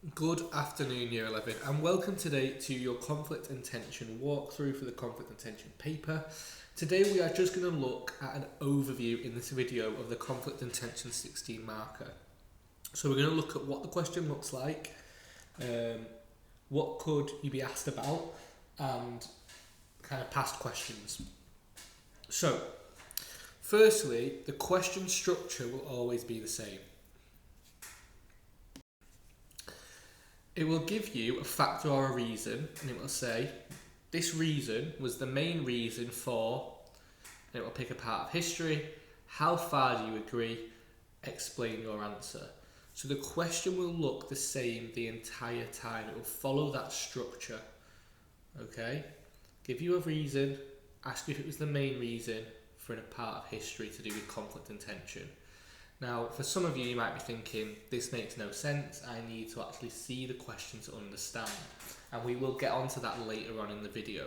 Good afternoon, Year 11, and welcome today to your conflict and tension walkthrough for the conflict and tension paper. Today we are just going to look at an overview in this video of the conflict and tension 16 marker. So we're going to look at what the question looks like, what could you be asked about, and kind of past questions. So, firstly, the question structure will always be the same. It will give you a fact or a reason, and it will say, this reason was the main reason for, and it will pick a part of history. How far do you agree? Explain your answer. So the question will look the same the entire time. It will follow that structure. Okay? Give you a reason, ask you if it was the main reason for a part of history to do with conflict and tension. Now, for some of you, you might be thinking, this makes no sense, I need to actually see the question to understand. And we will get onto that later on in the video.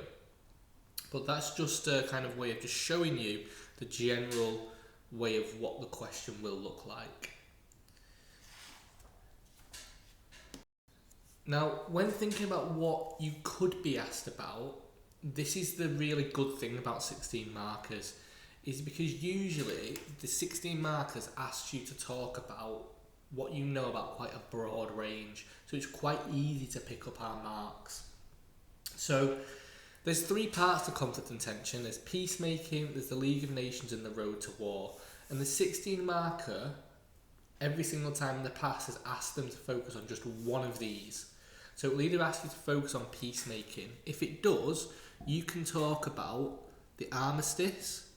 But that's just a kind of way of just showing you the general way of what the question will look like. Now, when thinking about what you could be asked about, this is the really good thing about 16 markers. Is because usually the 16 markers ask you to talk about what you know about quite a broad range. So it's quite easy to pick up our marks. So there's three parts to conflict and tension. There's peacemaking, there's the League of Nations and the road to war. And the 16 marker, every single time in the past, has asked them to focus on just one of these. So it will either ask you to focus on peacemaking. If it does, you can talk about the armistice,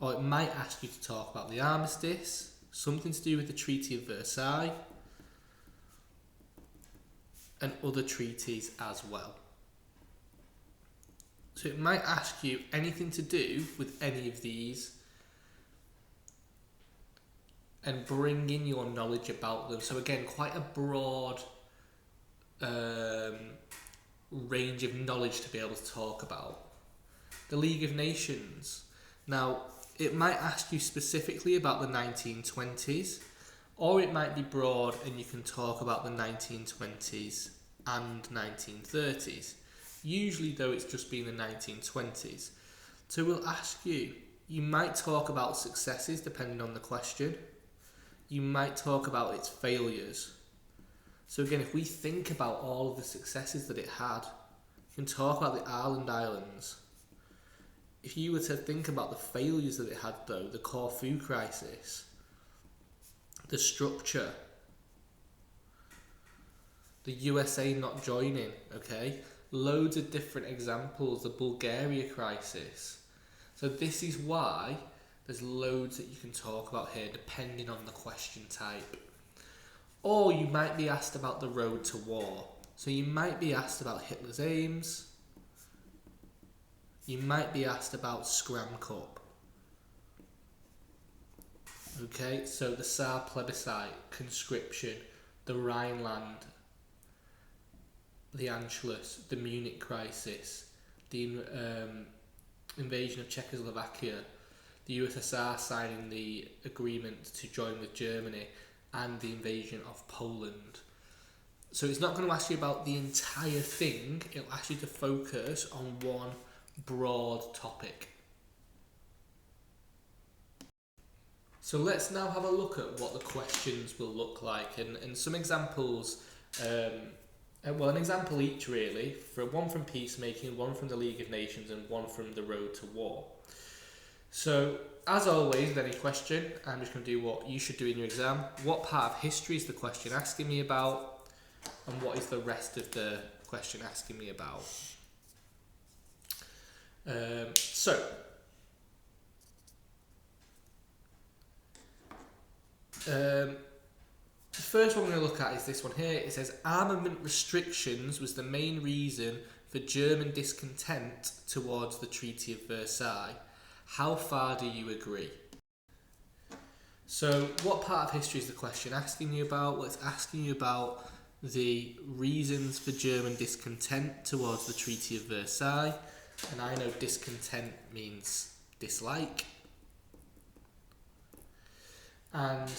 or it might ask you to talk about the armistice, something to do with the Treaty of Versailles, and other treaties as well. So it might ask you anything to do with any of these and bring in your knowledge about them. So again, quite a broad range of knowledge to be able to talk about. The League of Nations. Now, it might ask you specifically about the 1920s, or it might be broad and you can talk about the 1920s and 1930s. Usually though, it's just been the 1920s. So we'll ask you, you might talk about successes depending on the question. You might talk about its failures. So again, if we think about all of the successes that it had, you can talk about the Ireland Islands. If you were to think about the failures that it had though, the Corfu crisis, the structure, the USA not joining, okay? Loads of different examples, the Bulgaria crisis. So this is why there's loads that you can talk about here depending on the question type. Or you might be asked about the road to war. So you might be asked about Hitler's aims. You might be asked about Scram Cup. Okay, so the Saar plebiscite, conscription, the Rhineland, the Anschluss, the Munich crisis, the invasion of Czechoslovakia, the USSR signing the agreement to join with Germany, and the invasion of Poland. So it's not going to ask you about the entire thing, it'll ask you to focus on one broad topic. So let's now have a look at what the questions will look like and some examples, well, an example each really, for one from peacemaking, one from the League of Nations and one from the road to war. So as always with any question, I'm just going to do what you should do in your exam. What part of history is the question asking me about, and what is the rest of the question asking me about? The first one we're going to look at is this one here. It says armament restrictions was the main reason for German discontent towards the Treaty of Versailles. How far do you agree? So what part of history is the question asking you about? Well, it's asking you about the reasons for German discontent towards the Treaty of Versailles. And I know discontent means dislike. And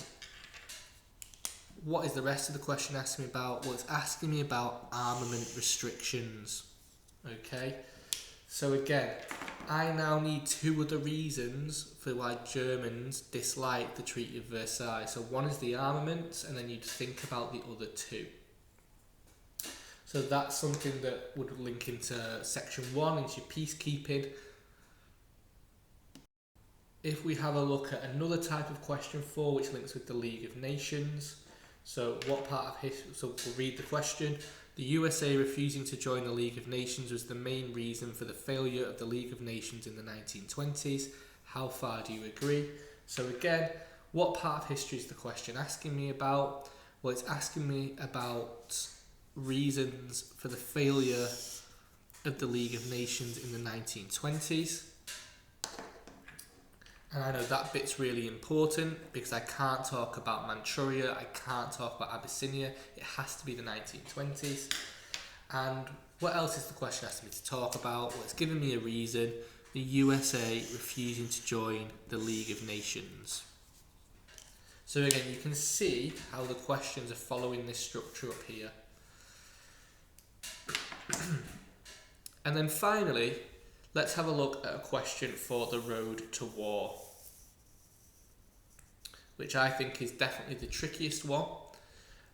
what is the rest of the question asking me about? Well, it's asking me about armament restrictions. Okay, so again, I now need two other reasons for why Germans dislike the Treaty of Versailles. So one is the armaments, and then you'd think about the other two. So that's something that would link into section 1, into your peacekeeping. If we have a look at another type of question 4, which links with the League of Nations. So what part of history, so we'll read the question. The USA refusing to join the League of Nations was the main reason for the failure of the League of Nations in the 1920s. How far do you agree? So again, what part of history is the question asking me about? Well, it's asking me about reasons for the failure of the League of Nations in the 1920s. And I know that bit's really important because I can't talk about Manchuria, I can't talk about Abyssinia, it has to be the 1920s. And what else is the question asking me to talk about? Well, it's giving me a reason, the USA refusing to join the League of Nations. So again, you can see how the questions are following this structure up here. And then finally, let's have a look at a question for the road to war, which I think is definitely the trickiest one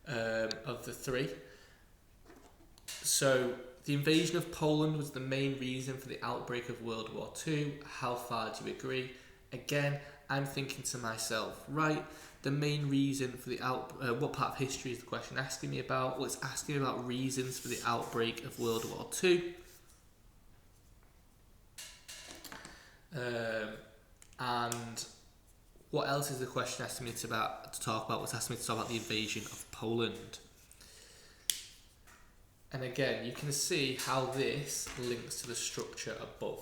of the three. So, the invasion of Poland was the main reason for the outbreak of World War II. How far do you agree? Again, I'm thinking to myself, right, the main reason for the what part of history is the question asking me about? Well, it's asking about reasons for the outbreak of World War II. And what else is the question asking me to talk about? What's asking me to talk about the invasion of Poland. And again, you can see how this links to the structure above.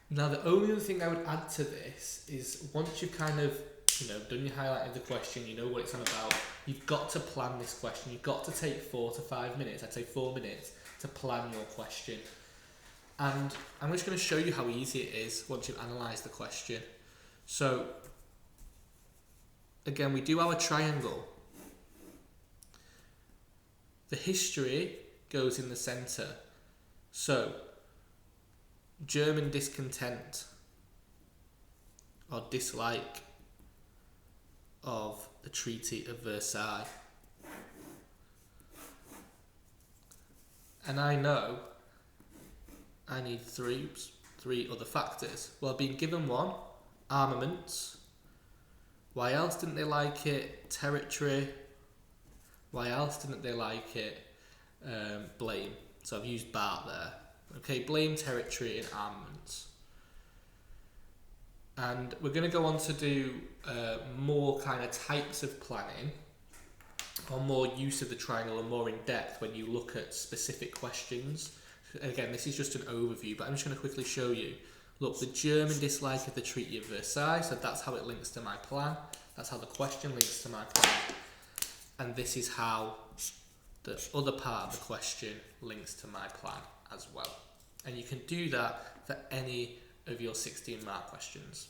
Now, the only other thing I would add to this is once you've kind of, done your highlight of the question, you know what it's on about, you've got to plan this question. You've got to take 4 to 5 minutes, I'd say 4 minutes, to plan your question. And I'm just going to show you how easy it is once you've analysed the question. So, again, we do our triangle. The history goes in the centre. So, German discontent or dislike of the Treaty of Versailles. And I know I need three other factors. Well, I've been given one, armaments. Why else didn't they like it? Territory. Why else didn't they like it? Blame. So I've used Bart there. Okay, blame, territory, and armaments. And we're going to go on to do more kind of types of planning, or more use of the triangle, and more in depth when you look at specific questions. Again, this is just an overview, but I'm just going to quickly show you. Look, the German dislike of the Treaty of Versailles, so that's how it links to my plan. That's how the question links to my plan. And this is how the other part of the question links to my plan as well. And you can do that for any of your 16 mark questions.